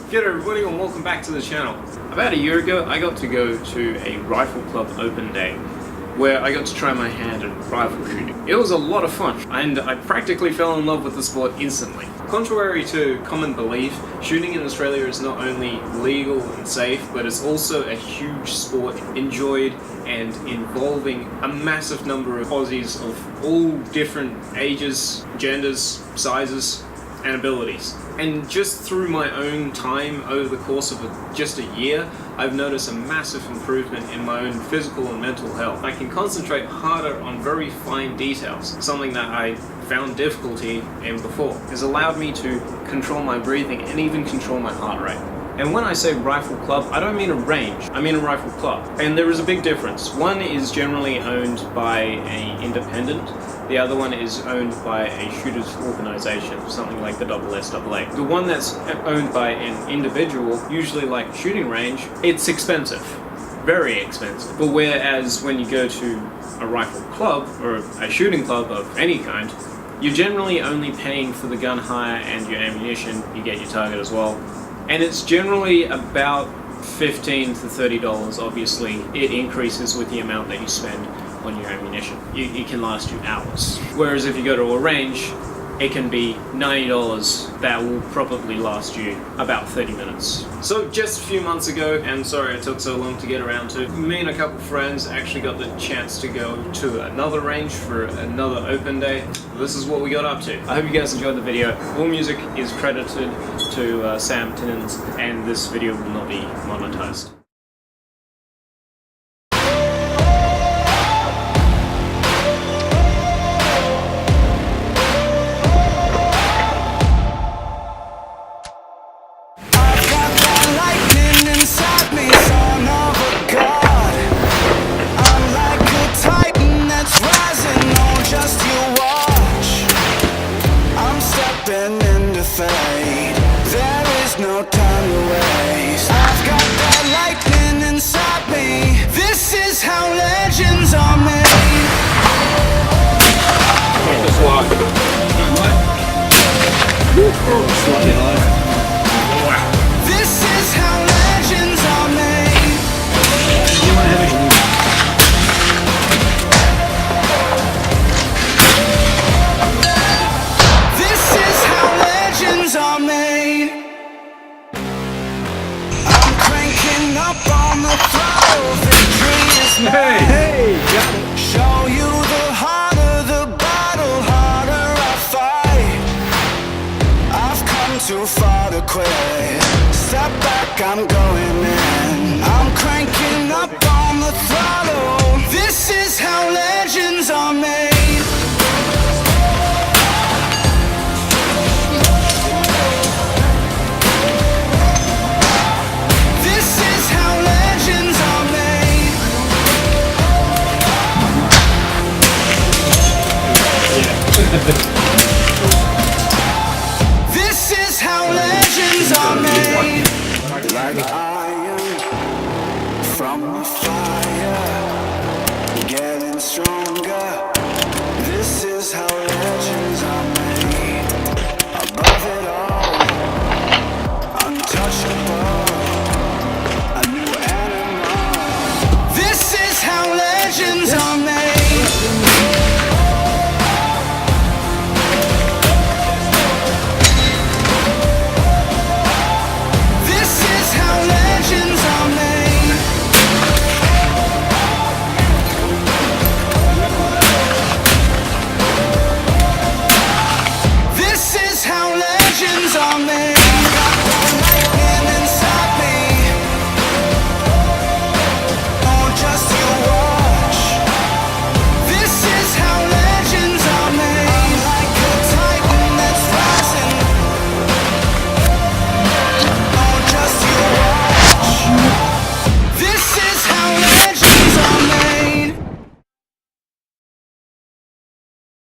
G'day everybody and welcome back to the channel. About a year ago I got to go to a rifle club open day where I got to try my hand at rifle shooting. It was a lot of fun and I practically fell in love with the sport instantly. Contrary to common belief, shooting in Australia is not only legal and safe, but it's also a huge sport enjoyed and involving a massive number of Aussies of all different ages, genders, sizes and abilities. And just through my own time over the course of just a year, I've noticed a massive improvement in my own physical and mental health. I can concentrate harder on very fine details, something that I found difficulty in before. It's allowed me to control my breathing and even control my heart rate. And when I say rifle club, I don't mean a range, I mean a rifle club. And there is a big difference. One is generally owned by an independent, the other one is owned by a shooters organization, something like the SSAA. The one that's owned by an individual, usually like a shooting range, it's expensive. Very expensive. But whereas when you go to a rifle club, or a shooting club of any kind, you're generally only paying for the gun hire and your ammunition, you get your target as well. And it's generally about $15 to $30, obviously. It increases with the amount that you spend on your ammunition. It can last you hours. Whereas if you go to a range, it can be $90 that will probably last you about 30 minutes. So just a few months ago, and sorry it took so long to get around to, me and a couple friends actually got the chance to go to another range for another open day. This is what we got up to. I hope you guys enjoyed the video. All music is credited to Tinnesz, and this video will not be monetized. There is no time to waste. I've got that lightning inside me. This is how legends are made. Just lock. This is how legends are made. This is how legends are made. I'm cranking up on the throttle. Victory is mine. Hey, got it. Show you the harder the battle, harder I fight. I've come too far to quit. Step back, I'm going in. I'm cranking up on the throttle. This is how legends are made. This is how legends are made. Like iron from the fire, getting strong.